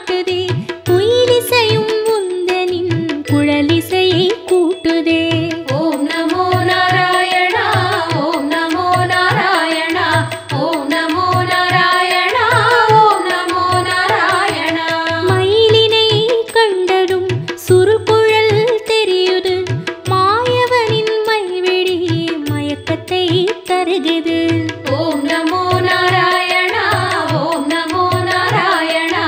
காட்டுதே, குயிலிசையும் உந்தனின் குழலிசையை கூட்டுதே. ஓம் நமோ நாராயணா, ஓம் நமோ நாராயணா, ஓம் நமோ நாராயணா, ஓம் நமோ நாராயணா. மயிலினை கண்டதும் சுருக்குழல் தெரியுது, மாயவனின் மைவிழி மயக்கத்தை தருகுது. ஓம் நமோ நாராயணா, ஓம் நமோ நாராயணா,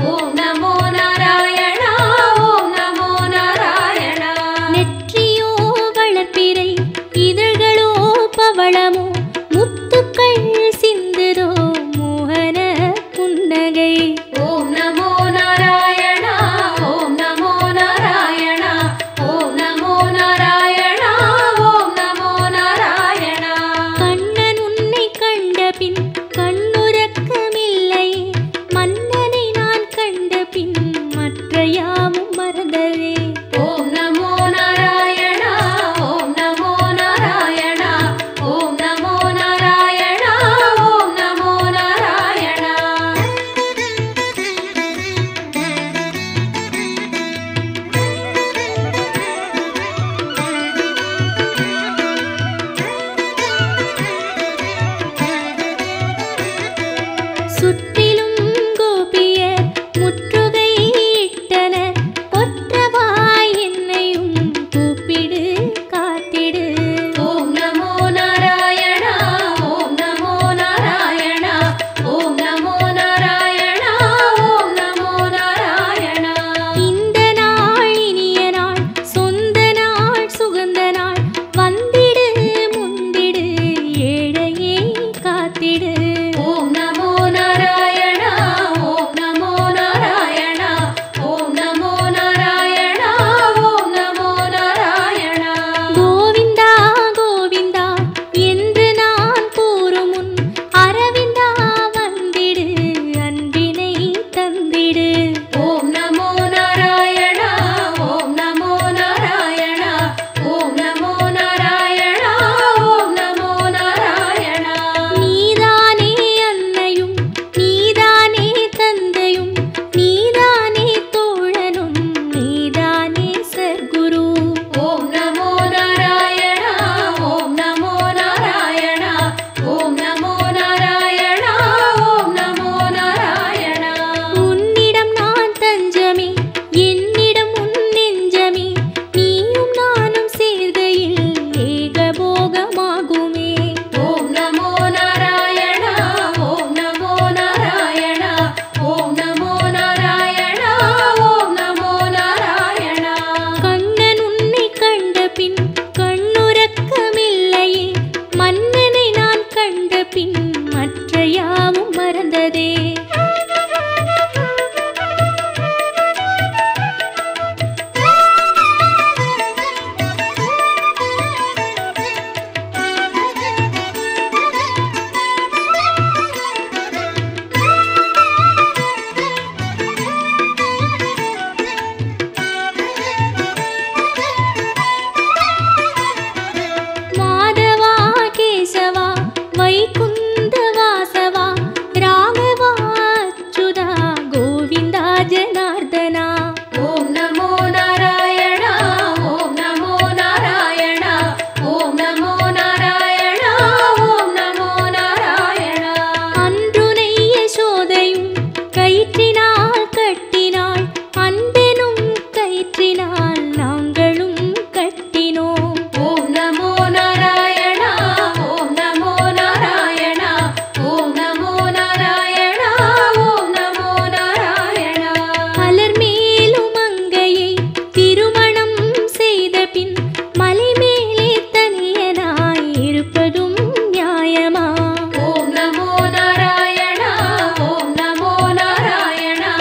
ஓம் நமோ நாராயணா, ஓம் நமோ நாராயணா. நெற்றியோ வளர்ப்பிறை, இதழ்களோ பவளமோ, முத்துக்கள் சிந்துதோ மோகன புன்னகை. ஓம் நமோ நாராயணா, ஓம் நமோ நாராயணா, ஓம் நமோ நாராயணா, ஓம் நமோ நாராயணா. கண்ணன் உன்னை கண்டபின் கண்ணுறக்கமில்லை, மன்னனை நான் கண்டபின் மற்ற யாவும் மறந்ததே. ஓம் நமோ நாராயணா, ஓம் நமோ நாராயணா, ஓம் நமோ நாராயணா, ஓம் நமோ நாராயணா. சுற்றிலும் கோபியர் முற்றுகை இட்டனர், கொற்றவாய் என்னையும் கூப்பிடு காத்திடு. ஓம் நமோ நாராயணா, ஓம் நமோ நாராயணா, ஓம் நமோ நாராயணா, ஓம் நமோ நாராயணா. இந்த நாள் இனிய நாள், சொந்த நாள் சுகந்த நாள், வந்திடு முந்திடு ஏழையை காத்திடு. ஓம் நமோ நாராயணா, ஓம் நமோ நாராயணா, ஓம் நமோ நாராயணா, ஓம் நமோ நாராயணா. கோவிந்தா கோவிந்தா என்று நான் கூறும் முன், அரவிந்தா வந்திடு அன்பினை தந்திடு. ஓம் நமோ நாராயணா, ஓம் நமோ நாராயணா, ஓம் நமோ நாராயணா, ஓம் நமோ நாராயணா. நீதானே அன்னையும், நீதானே தந்தையும், நீதானே தோழனும், நீதானே சர்க்குரு. ஓம் நமோ நாராயணா, ஓம் நமோ நாராயணா, ஓம் நமோ நாராயணா, ஓம் நமோ நாராயணா. உன்னிடம் நான் தஞ்சமே, என்னிடம் உன் நெஞ்சமே, நீயும் நானும் சேர்கையில் ஏகபோகமாகுமே. ஓம் நமோ நாராயணா, ஓம் நமோ நாராயணா, ஓம் நமோ நாராயணா, ஓம் நமோ நாராயணா. கண்ணன் உன்னை கண்டபின் கண்ணுறக்கமில்லையே, மன்னனை நான் கண்டபின் மற்ற யாவும் மறந்ததே. மாதவா கேசவா வைகுந்த வாசவா, ராகவா அச்சுதா கோவிந்தா ஜனார்தனா. ஓம் நமோ நாராயணா, ஓம் நமோ நாராயணா, ஓம் நமோ நாராயணா, ஓம் நமோ நாராயணா. அன்றுனை யசோதையும் கயிற்றினால் கட்டினாள், அன்பெனும் கயிற்றினால் நாங்களும் கட்டினோம். ஓம் நமோ நாராயணா, ஓம் நமோ நாராயணா, ஓம் நமோ நாராயணா, ஓம் நமோ நாராயணா. மலர் மேலும் அங்கையை திருமணம் செய்த பின், மலை மேலே தனியனாய் இருப்பதும் நியாயமா? ஓம் நமோ நாராயணா, ஓம் நமோ நாராயணா,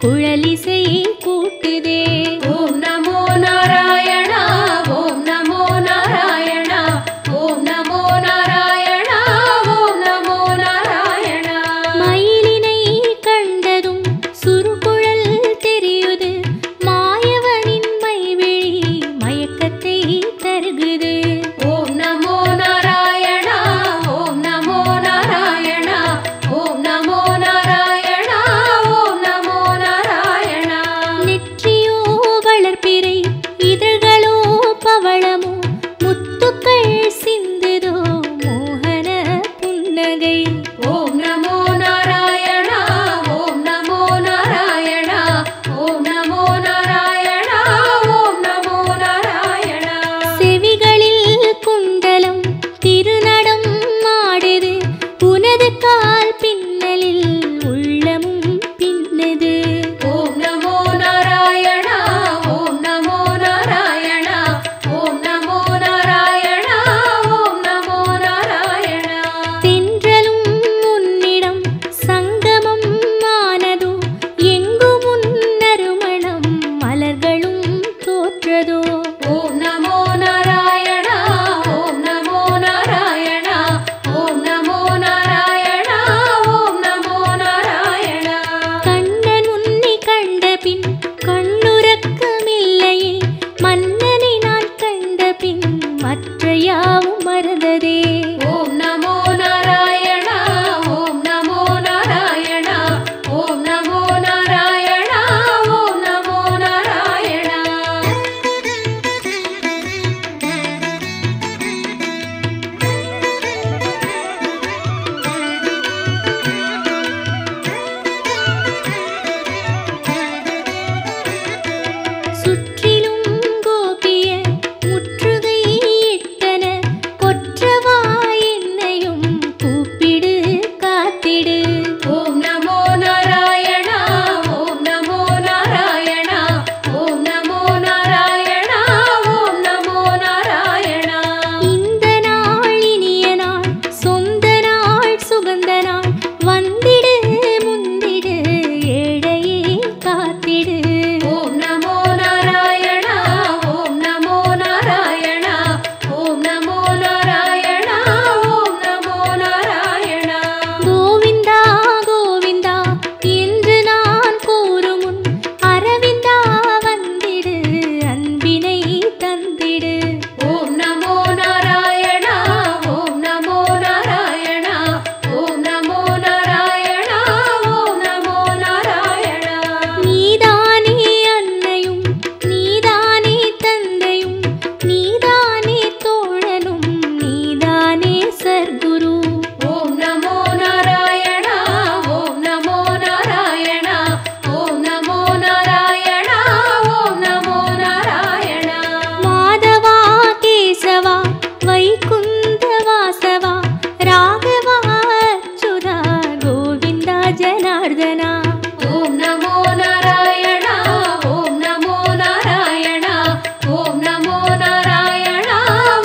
குழலிசை கூட்டுதே. ஓம் நமோ நாராயணா ஓம் நமோ நாராயணா ஓம் நமோ நாராயணா ஓம் நமோ நாராயணா. மயிலினை கண்டதும் சுருகுழல் தெரியுது, மாயவனின் மைவிழி மயக்கத்தை தருகுது. ஓம் நமோ நாராயணா ஓம் நமோ நாராயணா ஓம் நமோ நாராயணா ஓம் நமோ நாராயணா. நெற்றியோ வளர்பிறை, இதழ்களோ பவளமோ, முத்துக்கள் சிந்துதோ மோகன புன்னகை. ஓம் நமோ நாராயணா ஓம் நமோ நாராயணா ஓம் நமோ நாராயணா ஓம் நமோ நாராயணா. செவிகளில் குண்டலம் திருநடம் ஆடுது, உனது கால் பின்னலில் உள்ளமும் பின்னது. ஓம் நமோ நாராயணா ஓம் நமோ நாராயணா ஓம் நமோ நாராயணா ஓம் நமோ நாராயணா. தென்றலும் உன்னிடம் சங்கமம் ஆனதோ, எங்கும் உன் நறுமணம் மலர்களும் தோற்றதோ. ஓம் நமோ நாராயணா ஓம் நமோ நாராயணா ஓம் நமோ நாராயணா ஓம் நமோ நாராயணா. கண்ணன் உன்னை கண்ட பின் கண்ணுறக்கமில்லையே, மன்னனை நான் கண்ட பின் மற்ற யாவும் மறந்ததே. ஓம் நமோ நாராயணா ஓம் நமோ நாராயணா ஓம் நமோ நாராயணா ஓம் நமோ நாராயணா. சுற்றிலும் கோபிய முற்றுகை இட்டன, கொற்றவா என்னையும் கூப்பிடு காத்திடு. ஓம் நமோ நாராயணா ஓம் நமோ நாராயணா ஓம் நமோ நாராயணா ஓம் நமோ நாராயணா. இந்த நாள் இனிய நாள், சொந்த நாள் சுகந்த நாள், வந்திடு முந்திடு ஏழையே காத்திடு. ஓம் நமோ நாராயணா ஓம் நமோ நாராயணா ஓம் நமோ நாராயணா ஓம் நமோ நாராயணா. கோவிந்தா கோவிந்தா என்று நான் கூறும் முன், அரவிந்தா வந்திடு அன்பினை தந்திடு. ஓம் நமோ நாராயணா ஓம் நமோ நாராயணா ஓம் நமோ நாராயணா ஓம் நமோ நாராயணா. நீதானே அன்னையும் நீதானே தந்தையும், நீதானே தோழனும் நீதானே சர்க்குரு. ஓம் நமோ நாராயணா ஓம் நமோ நாராயணா ஓம் நமோ நாராயணா ஓம் நமோ நாராயணா. மாதவா கேசவா வைகுந்த வாசவா, ராகவா அச்சுதா கோவிந்தா ஜனார்தனா. ஓம் நமோ நாராயணா ஓம் நமோ நாராயணா ஓம் நமோ நாராயணா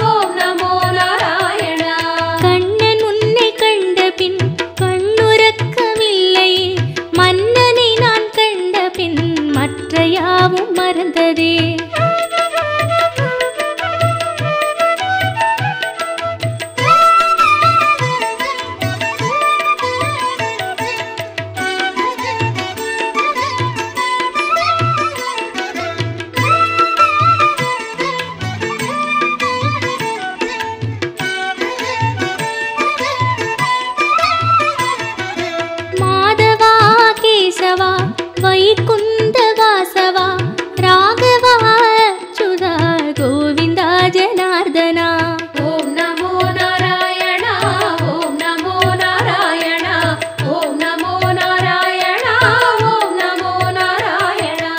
ஓம் நமோ நாராயணா. கண்ணன் உன்னை கண்ட பின் கண்ணுறக்கமில்லையே, மன்னனை நான் கண்ட பின் மற்ற யாவும் மறந்ததே. மாதவா கேசவா வைகுந்த வாசவா, ராகவா அச்சுதா கோவிந்தா ஜனார்தனா. ஓம் நமோ நாராயணா ஓம் நமோ நாராயணா ஓம் நமோ நாராயணா ஓம் நமோ நாராயணா.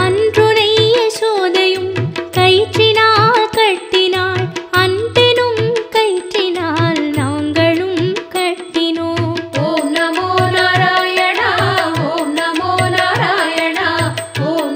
அன்றுனை யசோதையும் கயிற்றினால் கட்டினாள், அன்பெனும் கயிற்றினால் நாங்களும் கட்டினோம். ஓம் நமோ நாராயணா ஓம் நமோ நாராயணா ஓம்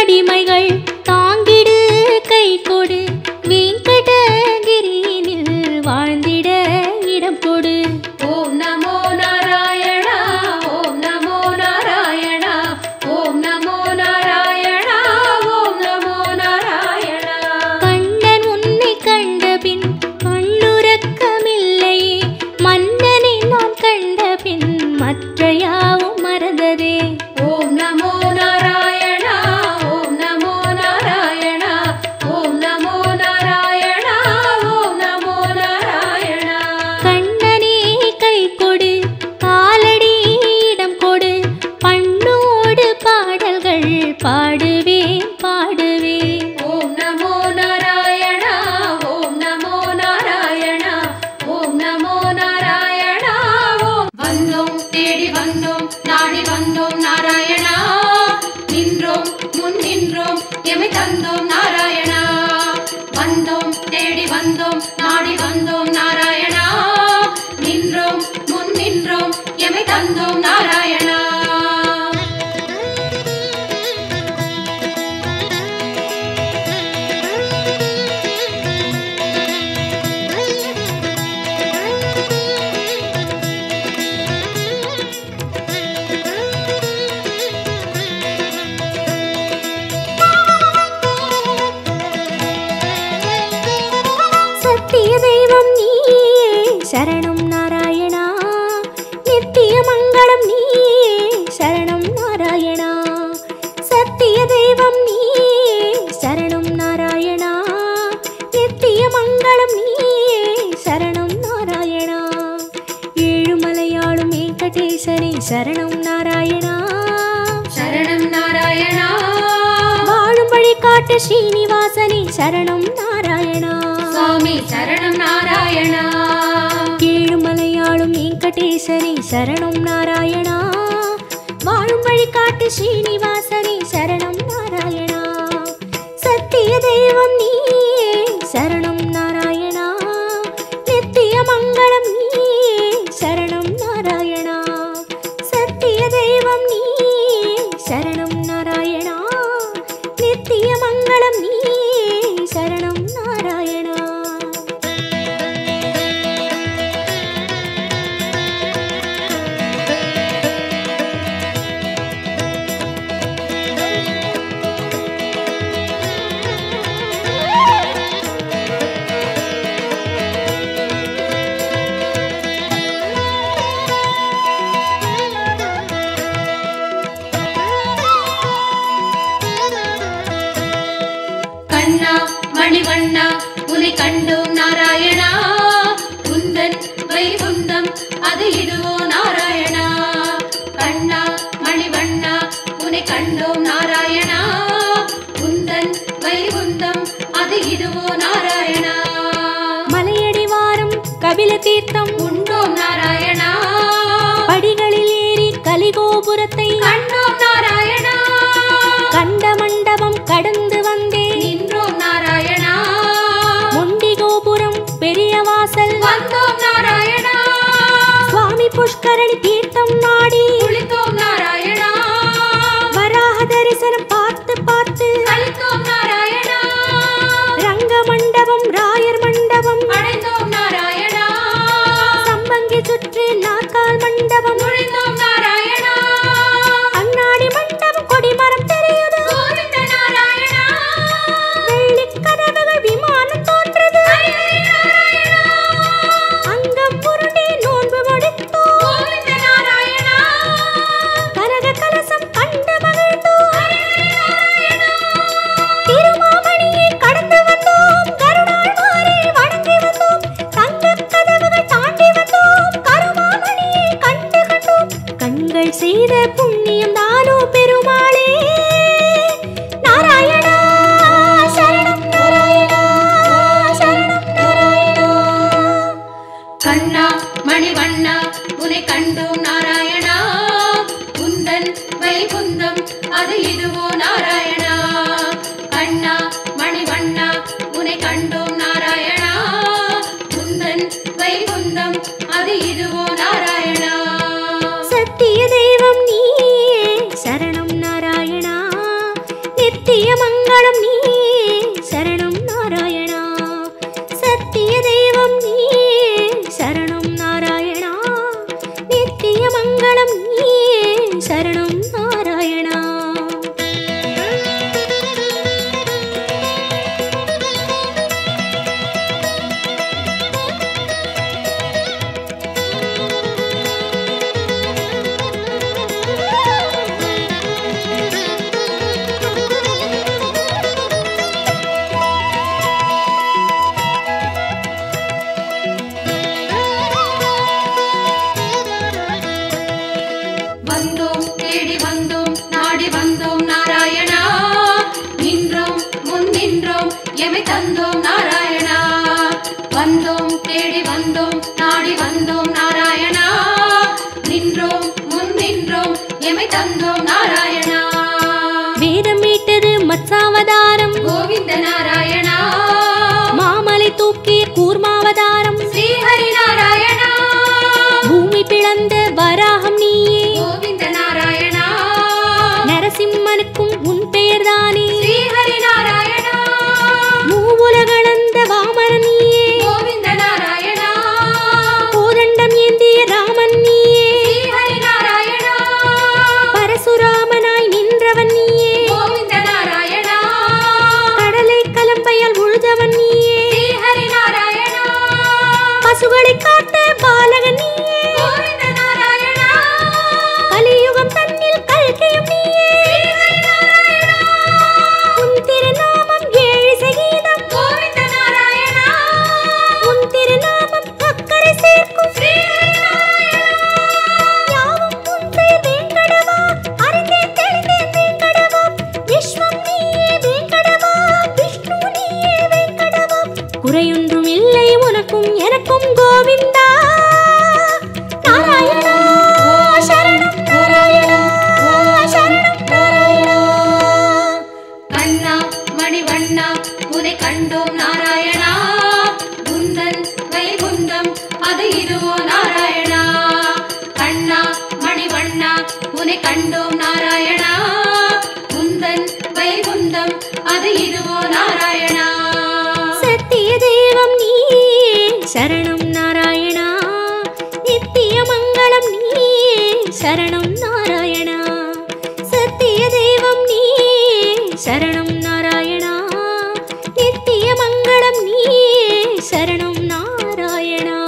அடிமைகள் தாங்கிடு கை கொடு வெங்கடகிரியினில் வாழ்ந்திட இடம் கொடு. ஓம் நமோ நாராயணா ஓம் நமோ நாராயணா ஓம் நமோ நாராயணா ஓம் நமோ நாராயணா. கண்ணன் உன்னை கண்டபின் கண்ணுறக்கமில்லையே மன்னனை நான் கண்டபின் மற்ற யாவும் மறந்ததே. ஓம் நமோ நாராயணா ஓம் நமோ நாராயணா ஓம் நமோ நாராயணா ஓம் நமோ நாராயணா. கண்ணனே கை கொடு காலடி இடம் கொடு பண்ணோடு பாடல்கள் பாடுவேன் பாடுவேன். ஓம் நமோ நாராயணா ஓம் நமோ நாராயணா ஓம் நமோ நாராயணா ஓம். வந்தோம் தேடி வந்தோம் நாடி வந்தோம் நாராயணா நின்றோம் முன் நின்றோம் எமை தந்தோம் நாராயணா. வந்தோம் தேடி வந்தோம் நாடி வந்தோம் நாராயணா நின்றோம் முன் நின்றோம் எமை தந்தோம் நாராயணா. சத்திய தெய்வம் நீயே சரணம் நாராயணா நித்திய மங்களம் நீயே சரணம் நாராயணா. சத்திய தெய்வம் நீயே சரணம் நாராயணா நித்திய மங்களம் நீயே சரணம் நாராயணா. ஏழுமலையாளும் வெங்கடேசனே சரணம் நாராயணா சரணம் நாராயணா வாழும் வழிகாட்டு ஸ்ரீனிவாசனே சரணம் நாராயணா. சுவாமி சரணம் நாராயணா. ஏழுமலையாளும் வெங்கடேசனே சரணம் நாராயணா வாழும் வழிகாட்டு ஸ்ரீனிவாசனே சரணம் நாராயணா. சத்திய தெய்வம் நீயே சரணம் நாராயணா நித்திய மங்களம் நீயே சரணம் நாராயணா. சத்திய தெய்வம் நீயே சரணம் நாராயணா நித்திய மங்களம் நீயே சரணம் நாராயணா. கண்ணா மணிவண்ணா உன்னை கண்டோம் நாராயணா உந்தன் வைகுந்தம் அது இதுவோ நாராயணா. கண்ணா மணிவண்ணா உன்னை கண்டோம் நாராயணா உந்தன் வைகுந்தம் அது இதுவோ நாராயணா. மலையடி வாரம் கபில தீர்த்தம் உண்டோம் நாராயணா படிகளில் ஏறி கலிகோபுரத்தை கண்டோம் நாராயணா. கண்ட மண்டபம் கடந்து வந்தேன் நின்றோம் நாராயணா முண்டி கோபுரம் பெரிய வாசல் வந்தோம் நாராயணா. சுவாமி புஷ்கரணி தீர்த்தம் நாடி குளித்தோம் நாராயணா வராக தரிசனம் பார்த்து பார்த்து கழித்தோம் நாராயணா. ரங்க மண்டபம் ராயர் மண்டபம் அடைந்தோம் நாராயணா சம்பங்கி சுற்று நாற்கால் மண்டபம் நுழைந்தோம் நாராயணா. அண்ணாடி மண்டபம் கொடிமரம் தெரியுது கோவிந்த நாராயணா வெள்ளிக் கதவுகள் விமானம் தோன்றுது அங்கம் புரண்டி நோன்பு முடித்தோம் கோவிந்த நாராயணா நித்திய மங்களம் நீ சரணம் நாராயணா. சத்திய தெய்வம் நீ சரணம் நாராயணா. நித்திய மங்களம் நீ சரணம் நாராயணா. வந்தோம் தேடி வந்தோம் நாடி வந்தோம் நாராயணா. நின்றோம் முன் நின்றோம் எமை தந்தோம் நாராயணா. வந்தோம் தேடி வந்தோம் நாடி வந்தோம் நாராயணா. நின்றோம் முன் நின்றோம் எமை தந்தோம் நாராயணா. வேதம் மீட்டது மத்சாவதாரம் கோவிந்த நாராயணா. மாமலை தூக்கிய கூர்மாவதாரம் ஸ்ரீஹரி நாராயணா. பூமி பிளந்த வராகம் நீயே கோவிந்த நாராயணா. நரசிம்மனுக்கும் உன் பெயர்தானே ஸ்ரீஹரி நாராயணா. மூவுலகளந்த வாமன நீயே கோவிந்த நாராயணா. கோதண்டம் ஏந்திய ராமன் நீயே ஸ்ரீஹரி நாராயணா. பரசுராமனாய் நின்றவன் நீயே கோவிந்த நாராயணா. கடலை கலம்பையால் உழுதவன் நீயே ஸ்ரீஹரி நாராயணா. பசுகளை காத்த பாலகன் நீயே கோவிந்த நாராயணா. கலியுகம் தன்னில் கல்கையும் நீயே ஸ்ரீஹரி நாராயணா. உன் திருநாமம் ஏழிசை கீதம் கோவிந்த நாராயணா. உன் திருநாமம் அக்கறை சேர்க்கும் ஸ்ரீஹரி நாராயணா. யாவும் உன் பெயர் வேங்கடவா. அறிந்தேன் தெளிந்தேன் வேங்கடவா. விஸ்வம் நீயே வேங்கடவா. விஷ்ணு நீயே வேங்கடவா. குறையொன்றும் இல்லை உனக்கும் எனக்கும் கோவிந்தா. நாராயணா சரணம் நாராயணா சரணம் நாராயணா. கண்ணா மணிவண்ணா உனை கண்டோம் நாராயணா. குந்தன் வைகுந்தம் அது இதுவோ நாராயணா. கண்ணா மணிவண்ணா உனை கண்டோம் நாராயணா. குந்தன் வைகுந்தம் அது இதுவோ நாராயணா. சத்திய தெய்வம் நீ சரணம் நாராயணா. நித்திய மங்களம் நீ சரணம் நாராயணா. சத்திய தெய்வம் நீ சரணம் நாராயணா. நித்திய மங்களம் நீ சரணம் நாராயணா.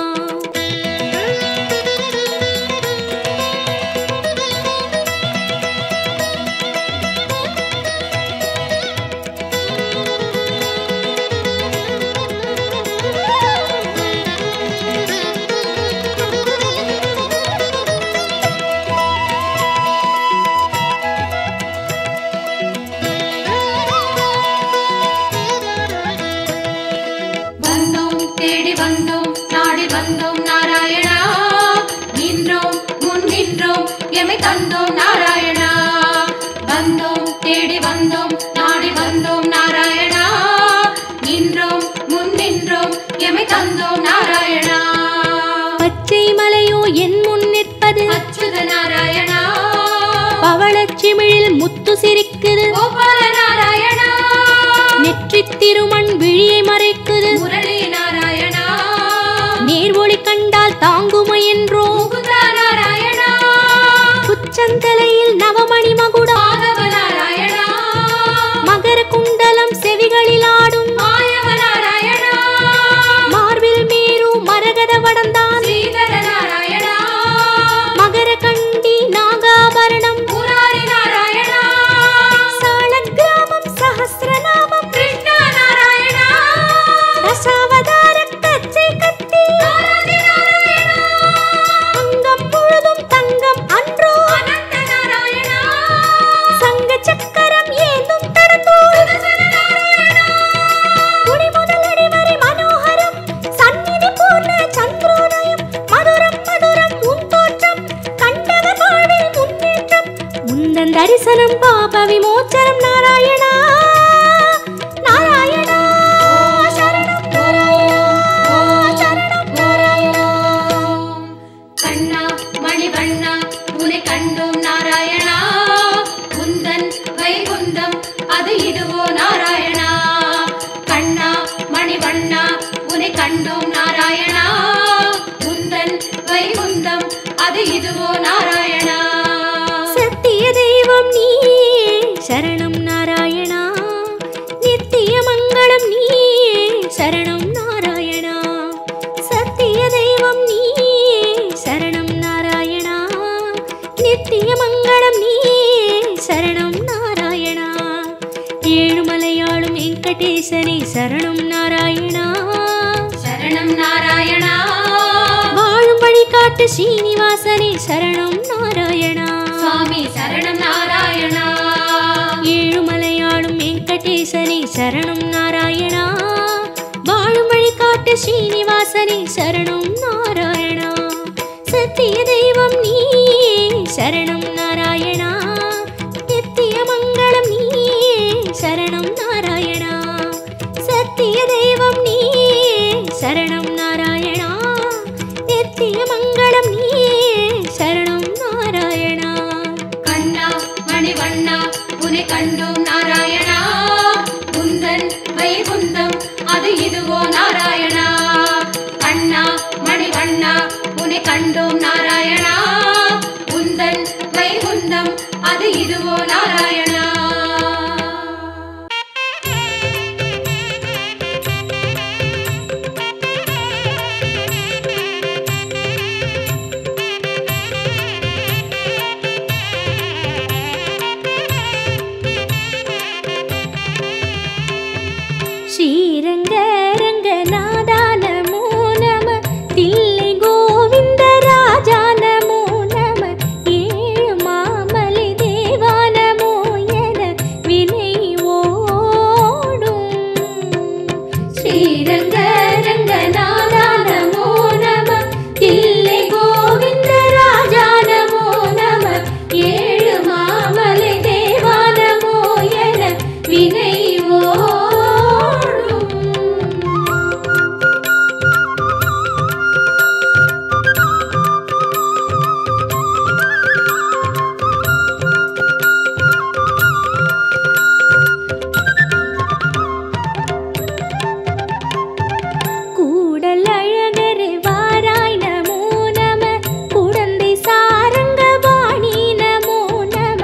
வந்தோம் தேடி வந்தோம் நாடி வந்தோம் நாராயணா. நின்றோம் முன் நின்றோம் எமை தந்தோம் நாராயணா. வந்தோம் தேடி வந்தோம் நாடி வந்தோம் நாராயணா. நின்றோம் முன் நின்றோம் எமை தந்தோம் நாராயணா. பச்சை மலையோ என் முன் நிற்பது அச்சுத நாராயணா. பவளச்சிமிழில் முத்து சிரிக்குது. கோபால நாராயணா. நெற்றித் திருமண் விழியை மறைக்குது. முரளி நாராயணா. நேர்வொளி கண்டால் தாங்குமை என்றோ. முகுந்தா நாராயணா. உச்சந்தலையில் நவமணி மகுடம். மாதவ நாராயணா. மகர குண்டலம் செவிகளில் ஆடும். மாயவ நாராயணா. மார்பில் மேரு மரகத வடந்தான். ஸ்ரீதர நாராயணா. மகர கண்டி நாகாபரணம். முராரி நாராயணா. சாலக்கிராமம் சஹஸ்ரநாமம். கிருஷ்ணா நாராயணா. ரசாவதார கச்சை கத்தி. ஆதி நாராயணா. கண்டோம் நாராயணா உந்தன் வைகுந்தம் அது இதுவோ நாராயணா சத்திய தெய்வம் நீ சரணம் நாராயணா நித்திய மங்களம் நீ சரணம் நாராயணா சத்திய தெய்வம் நீ சரணம் நாராயணா நித்திய மங்களம் நீ சரணம் நாராயணா ஏழுமலையாளும் வெங்கடேசனே சரணம் நாராயணா சரணம் நாராயணா வாழும் வழிகாட்டு ஸ்ரீனிவாசனே சரணம் நாராயணா சுவாமி சரணம் நாராயணா ஏழுமலையாளும் வெங்கடேசனே சரணம் நாராயணா வாழும் வழிகாட்டு ஸ்ரீனிவாசனே சரணம் நாராயணா சத்திய தெய்வம் நீ சரணம் நாராயணா நித்திய மங்களம் நீ சரணம் நாராயணா சத்திய தெய்வம் நீ சரணம் நாராயணா நித்திய மங்களம் நீ சரணம் நாராயணா கண்ணா மணிவண்ணா உன்னை கண்டோம் நாராயணா உந்தன் வைகுந்தம் அது இதுவோ நாராயணா கண்ணா மணிவண்ணா உன்னை கண்டோம் நாராயணா உந்தன் வைகுந்தம் அது இதுவோ நாராயணா ஸ்ரீரங்க ரங்கநாதா நமோ நம தில்லை கோவிந்த ராஜா நமோ நம ஏழு மாமலை தேவா நமோ என வினை ஓடும் ஸ்ரீரங்க ரங்கநாதா நமோ நம தில்லை கோவிந்த ராஜா நமோ நம ஏழு மாமலை தேவா நமோ என வினை ஓடும் கூடல் அழகர் வாராய் நமோ நம குடந்தை சாரங்க வாணி நமோ நம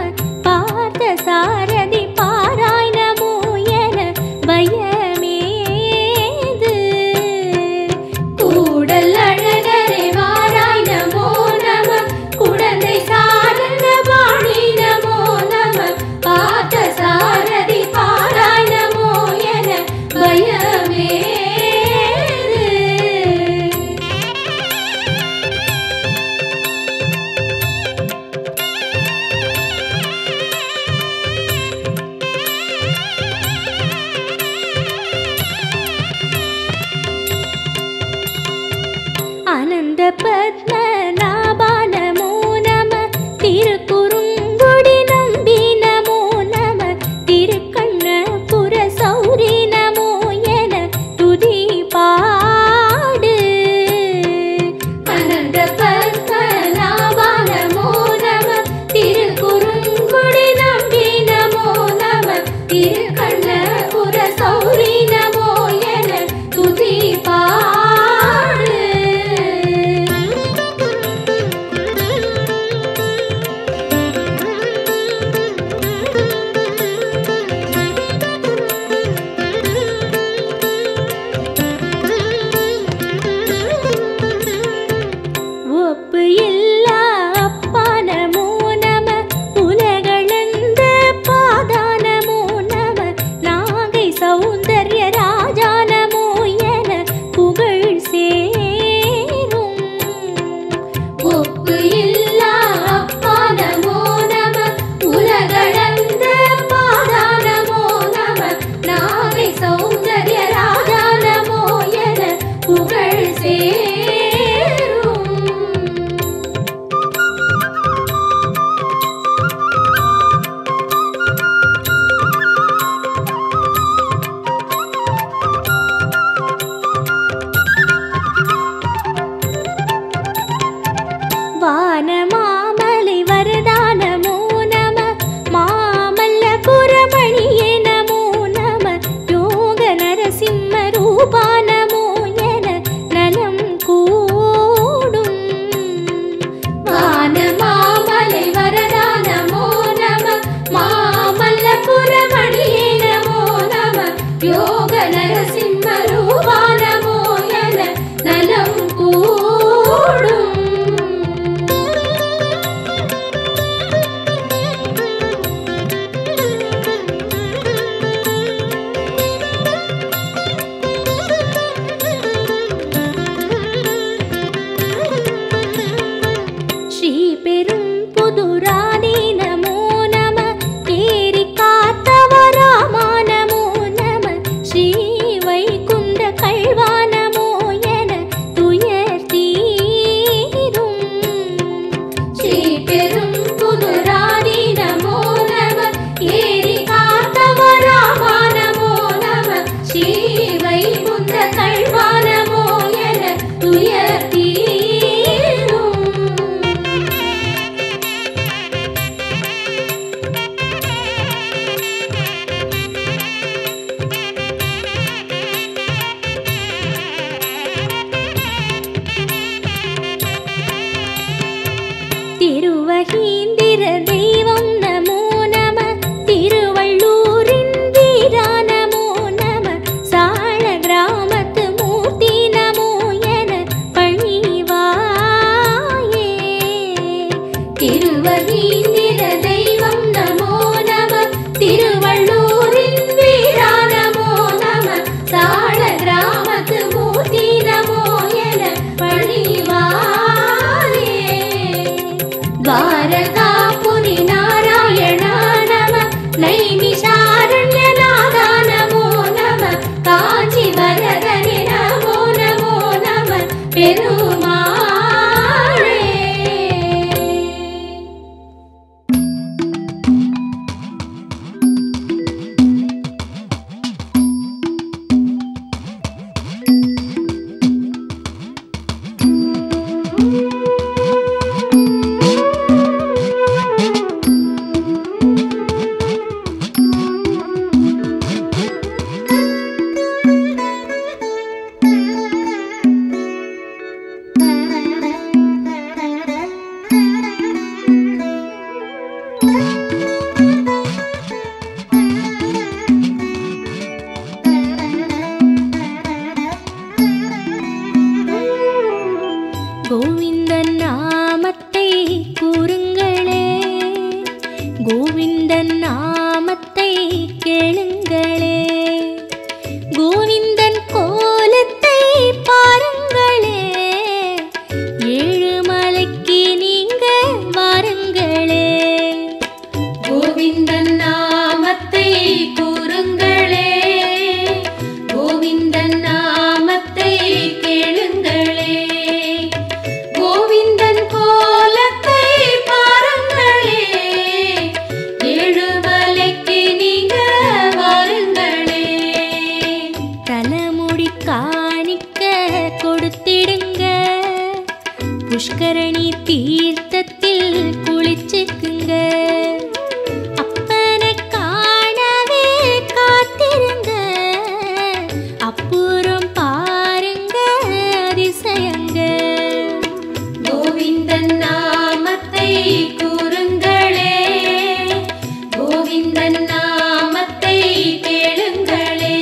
பார்த்த சாரதி பாராய் நமோ என பயமேது கூடல் அழகர் வாராய் நமோ நம குடந்தை சாரங்க வாணி நமோ நம பார்த்த சாரதி பாராய் நமோ என பயமே ஆனந்த பத்மநாபா நமோ நம திருக்குறுங்குடி நம்பி நமோ நம திருக்கண்ணபுர சௌரி நமோ என துதி பாடு ஆனந்த பத்மநாபா நமோ நம திருக்குறுங்குடி நம்பி நமோ நம திருக்கண்ணபுர சௌரி நமோ என துதி பாடு ஒப்பு இல்லா அப்பா நமோ நம உலகளந்த பாதா நமோ நம கோவிந்தன் நாமத்தை கூறுங்களே, கோவிந்தன் நாமத்தை கேளுங்களே, கோவிந்தன் கோலத்தை பாருங்களே, ஏழுமலைக்கு நீங்க வாருங்களே. கோவிந்தன் நாமத்தை கூறுங்களே, கோவிந்தன் நாமத்தை கேளுங்களே, கோவிந்தன் கோலத்தை பாருங்களே, ஏழுமலைக்கு நீங்க வாருங்களே. தலைமுடி காணிக்க கொடுத்திடுங்க, புஷ்கரணி தீர்த்தத்தில் குளிச்சுக்குங்க, அப்பனை காணவே காத்திருங்க, அப்புறம் பாருங்க அதிசயங்க. கோவிந்தன் நாமத்தை கூறுங்களே, கோவிந்தன் நாமத்தை கேளுங்களே,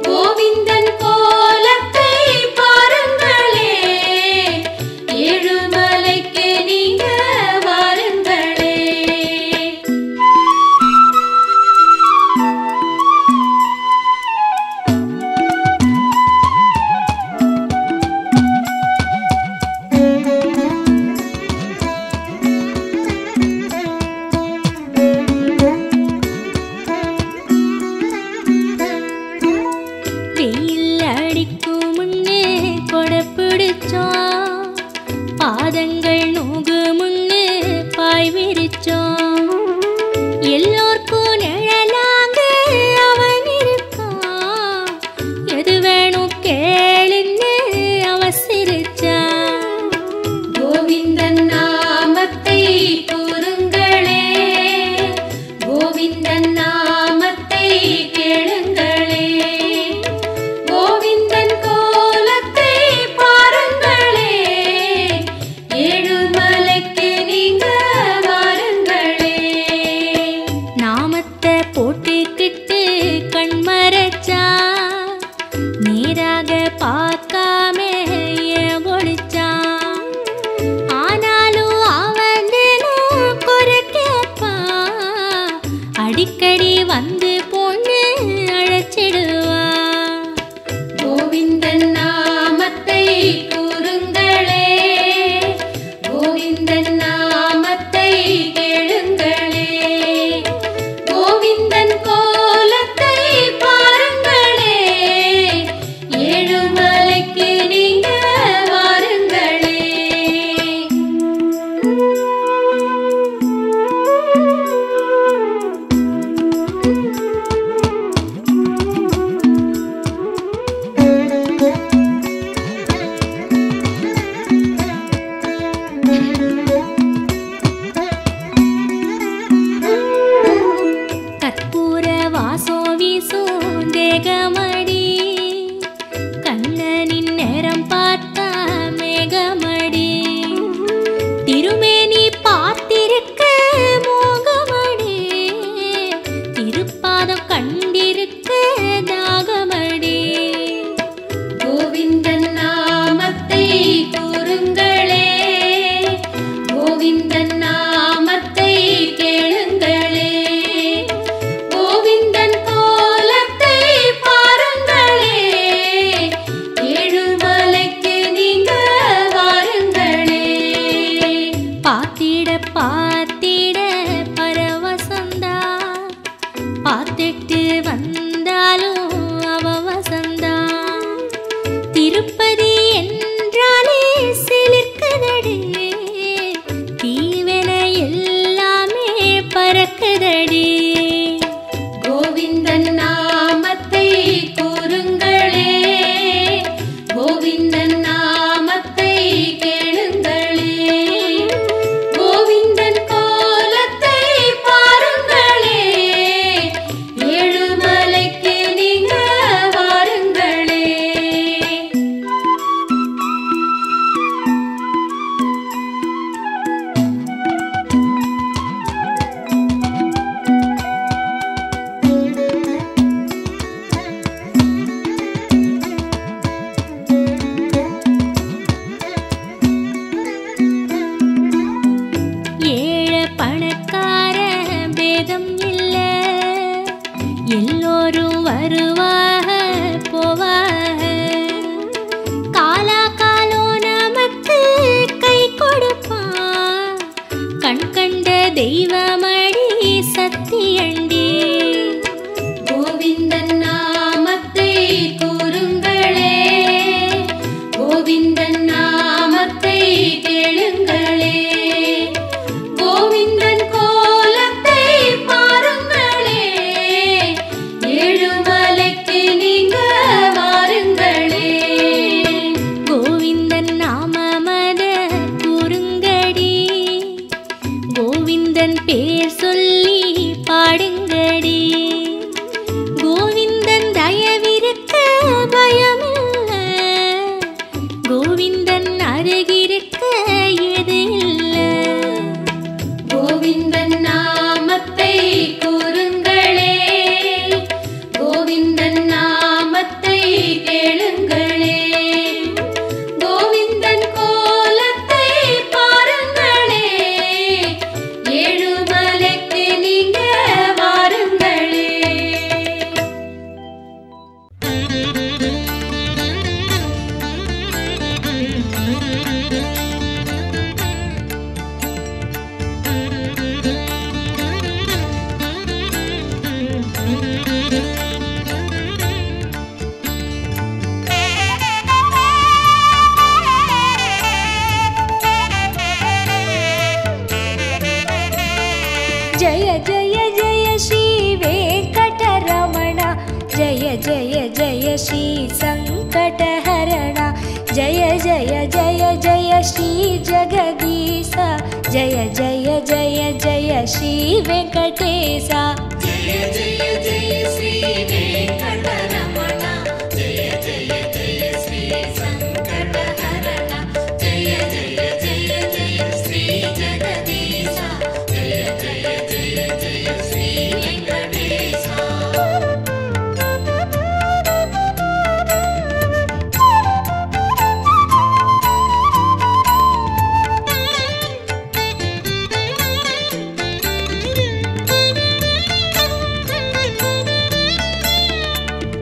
கோவிந்தன் கோலத்தை பாருங்களே, ஏழுமலைக்கு நீங்க வாருங்களே. வெயில் அடிக்கும் முன்னே கொடை பிடிச்சோம், பாதங்கள் நோகு முன்னே பாய் விரிச்சோம், எல்லோர்க்கும் நிழலாங்க அவன் இருக்கான், எது வேணும் கேளுன்னு அவன் சிரிச்சான். கோவிந்தன் நாமத்தை கூறுங்களே, கோவிந்தன் நாமத்தை கேளுங்களே, கோவிந்தன் கோலத்தை பாருங்களே, ஏழுமலைக்கு நீங்க வாருங்களே. நாமத்தை போட்டுக்கிட்டு கண் மறைச்சா, நேராக பார்க்காம ஏன் ஒளிச்சான், ஆனாலும் அவன் தினம் குறை கேட்பான், அடிக்கடி வந்து பொண்ணு அழைச்சிடுவான். கோவிந்தன் நாமத்தை கூறுங்களே, கோவிந்தன் நாமத்தை கேளுங்களே, கோவிந்தன் கோலத்தை பாருங்களே, ஏழுமலைக்கு நீங்க வாருங்களே. கற்பூர வாசம் வீசும் தேகமடி, கண்ணனின் நேரம் பார்த்தா மேகமடி, திருமேனி பார்த்திருக்க மோகமடி, திருப்பாதம் கண்டிருக்க தாகமடி. கோவிந்தன் நாமத்தை கூறுங்களே, கோவிந்தன் நாமத்தை கேளுங்களே, கோவிந்தன் கோலத்தை பாருங்களே, ஏழுமலைக்கு நீங்க வாருங்களே. பார்த்திட பார்த்திட பரவசந்தா, பார்த்துட்டு வந்தாலும் அவ வசந்தா, திருப்பதி என்ன வருவாக போவாக. காலா காலோ நமக்கு கை கொடுப்பான். கண் கண்ட தெய்வமடி சத்தியண்டி. கோவிந்தன் நாமத்தை கூறுங்களே, கோவிந்தன் நாமத்தை கேளுங்களே, கோவிந்தன் கோலத்தை பாருங்களே, ஏழுமலைக்கு நீங்க வாருங்களே. கோவிந்தன் நாமமத கூறுங்கடி, கோவிந்தன் பேர் சொல்லி பாடுங்கடி. கோவிந்தன் தயவிருக்க பயமில்ல, கோவிந்தன் அருகிருக்க எது இல்ல. கோவிந்தன் நாமத்தை கூறுங்களே, கோவிந்தன் நாமத்தை கேளுங்களே, கோவிந்தன் கோலத்தை பாருங்களே, ஏழுமலைக்கு நீங்க வாருங்களே. जय जय जय श्री वेंकटरमण, जय जय जय श्री संकटहरण, जय जय जय जय श्री जगदीश, जय जय जय जय श्री वेंकटेश. जय जय जय श्री वेंकटरमण, जय जय जय श्री संकटहरण, जय जय जय जय श्री जगदीश, जय जय जय जय श्री वेंकटेश.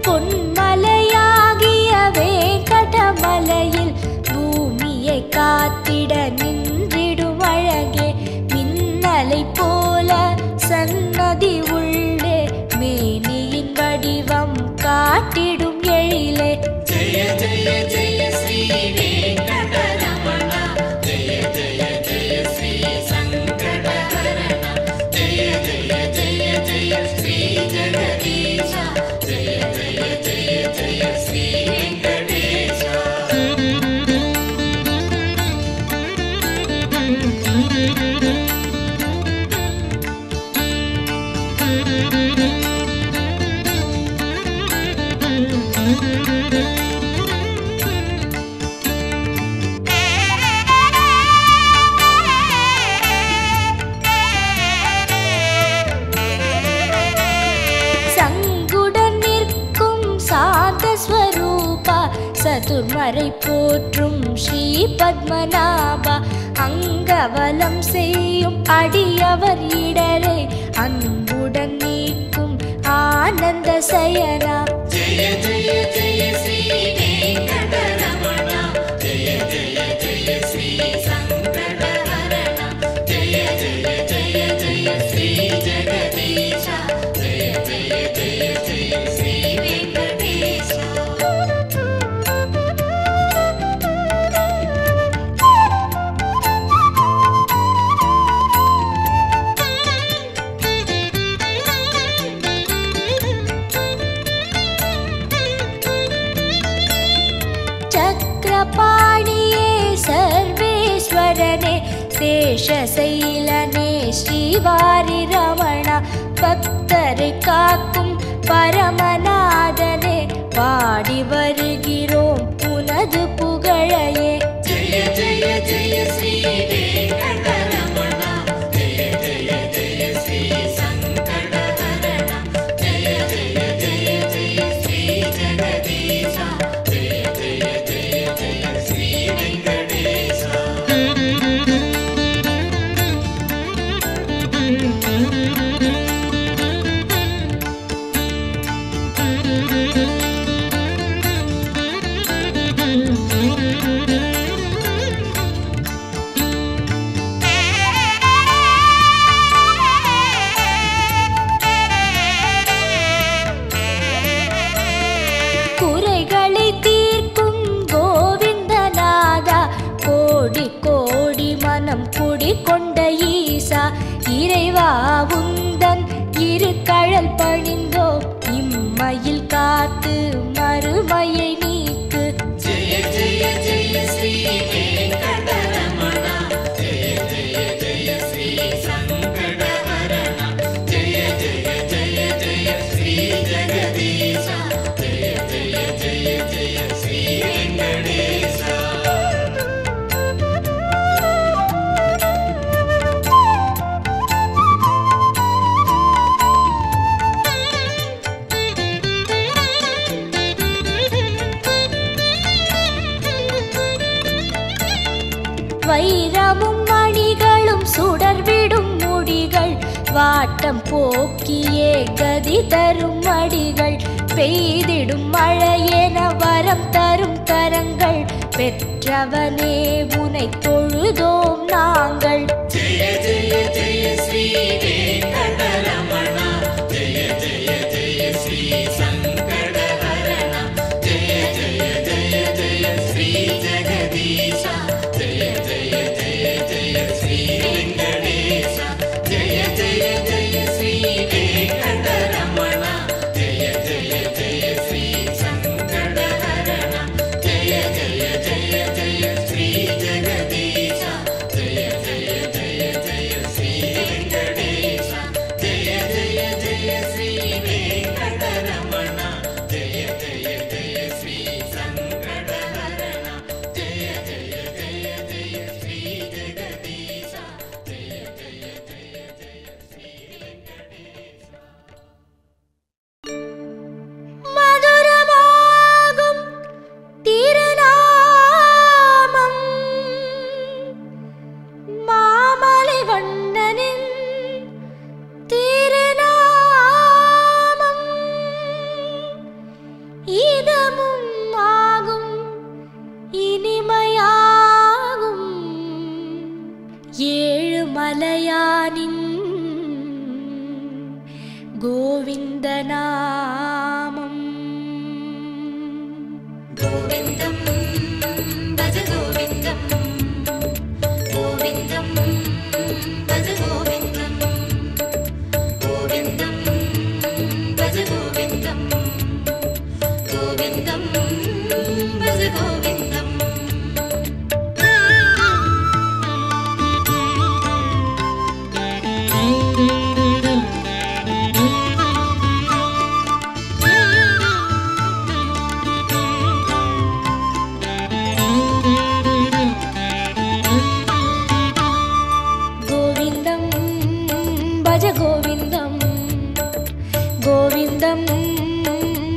பொன்மலையாகிய வேங்கடமலையில் பூமியை காத்திட நின்றிடும் அழகே, மின்னலை போல சன்னதி உள்ளே மேனியின் வடிவம் காட்டிடும் எழிலே. जय जय जय श्री वेंकटरमण, जय जय जय श्री संकटहरण, जय जय जय जय श्री जगदीश, जय जय जय जय श्री वेंकटेश. சங்குடன் நிற்கும் சாந்த ஸ்வரூபா, சதுர்மறை போற்றும் ஸ்ரீ பத்மநாபா, அங்கவலம் செய்யும் அடியவர் இடரை அன்புடன் நீக்கும் ஆனந்த சயனா. जय जय जय श्री वेंकटरमण, जय जय जय श्री संकटहरण, जय जय जय जय श्री जगदीश, जय जय जय जय श्री वेंकटेश. சக்கரபாணியே சர்வேஸ்வரனே, சேஷசைலனே ஸ்ரீவாரி ரமணா, பக்தரை காக்கும் பரமநாதனே, பாடி வருகிறோம் உனது புகழையே. जय जय जय श्री वेंकटरमण, जय जय जय श्री संकटहरण, जय जय जय जय श्री जगदीश, जय जय जय जय श्री वेंकटेश. இறைவா உந்தன் இரு கழல் பணிந்தோம் இம்மையில் காத்து மறுமையை நீக்கு. ஜெய ஜெய ஜெய ஸ்ரீ வெங்கடரமணா ஜெய ஜெய ஜெய ஸ்ரீ சங்கடஹரணா ஜெய ஜெய ஜெய ஜெய ஸ்ரீ ஜெகதீசா ஜெய ஜெய ஜெய ஜெய ஸ்ரீ வெங்கடேசா. வைரமும் மணிகளும் சுடர்விடும் முடிகள் வாட்டம் போக்கியே கதி தரும் மடிகள் பெய்திடும் மழையென வரம் தரும் கரங்கள் பெற்றவனே உனை தொழுதோம் நாங்கள். ஜெய ஜெய ஜெய ஸ்ரீ வெங்கடரமணா ஜெய ஜெய ஜெய ஸ்ரீ சங்கடஹரணா ஜெய ஜெய ஜெய ஜெய ஸ்ரீ ஜெகதீசா ஜெய ஜெய ஜெய ஜெய ஸ்ரீ வெங்கடேசா ஜெய ஜெய ஜெய ஸ்ரீ வெங்கடரமணா ஜெய ஜெய ஜெய ஸ்ரீ சங்கடஹரணா ஜெய ஜெய ஜெய ஜெய ஸ்ரீ ஜெகதீசா ஜெய ஜெய ஜெய ஜெய ஸ்ரீ வெங்கடேசா ஜெய ஜெய ஜெய ஸ்ரீ வெங்கடரமணா ஜெய ஜெய ஜெய ஸ்ரீ சங்கடஹரணா ஜெய ஜெய ஜெய ஜெய ஸ்ரீ ஜெகதீசா ஜெய ஜெய ஜெய ஜெய ஸ்ரீ வெங்கடேசா. மதுரமாகும் திருநாமம் மாமலை வண்ணனின் திருநாமம் இதமும் ஆகும் இனிமையாகும் ஏழு மலையானின் கோவிந்த நாமம். கோவிந்தம் பஜ கோவிந்தம் கோவிந்தம் பஜ கோவிந்தம் கோவிந்தம் பஜ கோவிந்தம் கோவிந்தம் பஜ கோவிந்தம். கோவிந்தம் பஜ கோவிந்தம் கோவிந்தம்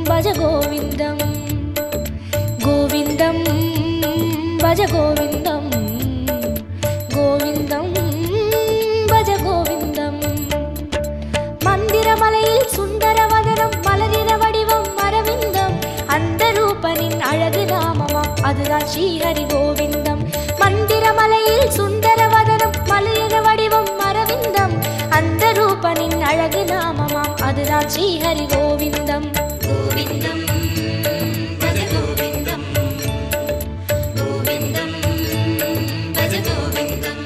பஜ கோவிந்தம் கோவிந்தம் பஜ கோவிந்தம் கோவிந்தம் பஜ கோவிந்தம். மந்திரமலையில் சுந்தரவதனம் மலரின வடிவம் அரவிந்தம் அந்த ரூபனின் அழகு நாமமாம் அதுதான் ஸ்ரீஹரி கோவிந்தம். மந்திரமலையில் சுந்தரவதனம் மலரின வடிவம் அரவிந்தம் அந்த ரூபனின் அழகு நாமமாம் அதுதான் ஸ்ரீஹரி கோவிந்தம். கோவிந்தம் பஜ கோவிந்தம் கோவிந்தம் பஜ கோவிந்தம்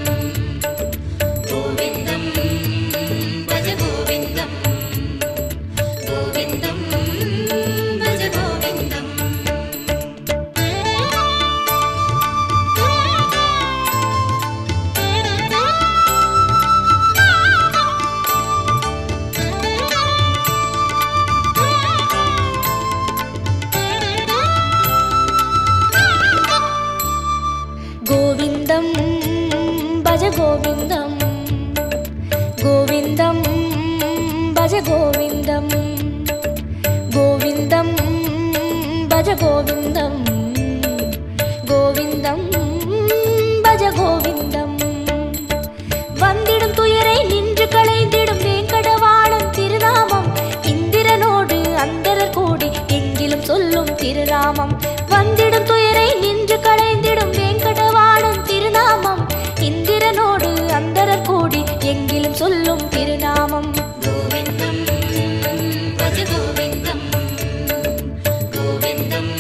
கோவிந்தம் பஜ கோவிந்தம் கோவிந்தம் பஜ கோவிந்தம். கோவிந்தம் பஜ கோவிந்தம் கோவிந்தம் பஜ கோவிந்தம் கோவிந்தம் பஜ கோவிந்தம் கோவிந்தம் பஜ கோவிந்தம். வந்திடும் துயரை நின்று களைந்திடும் வேங்கடவாணன் திருநாமம் இந்திரனோடு அந்தரர் கூடி எங்கிலும் சொல்லும் திருநாமம். வந்திடும் துயரை நின்று களைந்திடும் வேங்கடவாணன் திருநாமம் இந்திரனோடு அந்தரர் கூடி எங்கிலும் சொல்லும் திருநாமம். கோவிந்தம் பஜ கோவிந்தம் கோவிந்தம்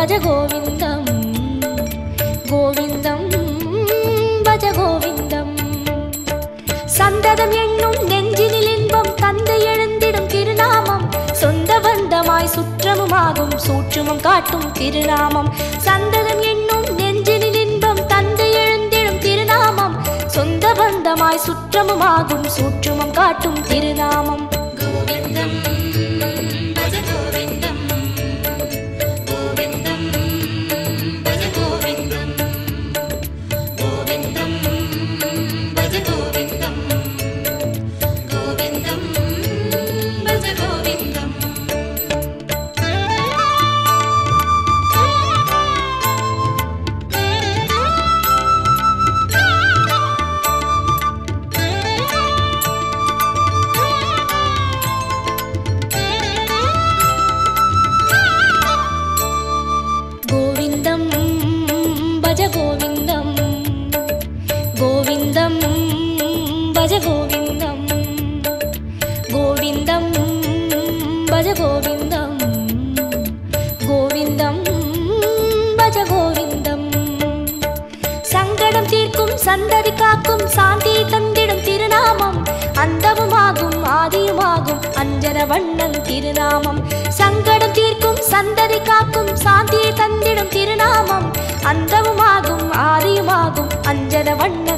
பஜ கோவிந்தம் கோவிந்தம் பஜ கோவிந்தம். சந்ததம் என்னும் நெஞ்சினில் இன்பம் தந்தை எழுந்திடும் திருநாமம் சொந்த பந்தமாய் சுற்றமுமாகும் சூட்சுமம் காட்டும் திருநாமம். சந்ததம் என்னும் நெஞ்சினில் இன்பம் தந்தை எழுந்திடும் திருநாமம் சொந்த பந்தமாய் சுற்றமுமாகும் சூட்சுமம் காட்டும் திருநாமம். கோவிந்தம் பஜ கோவிந்தம் கோவிந்தம் பஜ கோவிந்தம் கோவிந்தம் பஜ கோவிந்தம் கோவிந்தம் பஜ கோவிந்தம். கோவிந்தம் பஜ கோவிந்தம் கோவிந்தம் பஜ கோவிந்தம் கோவிந்தம் பஜ கோவிந்தம் கோவிந்தம் பஜ கோவிந்தம். சங்கடம் தீர்க்கும் சந்ததி காக்கும் சாந்தி தந்திடும் திருநாமம் அந்தமுமாகும் ஆதியுமாகும் அஞ்சன வண்ணன் திருநாமம். சங்கடம் தீர்க்கும் சந்ததி காக்கும் சாந்தி தந்திடும் திருநாமம் அந்தமுமாகும் ஆதியுமாகும் அஞ்சன வண்ணன்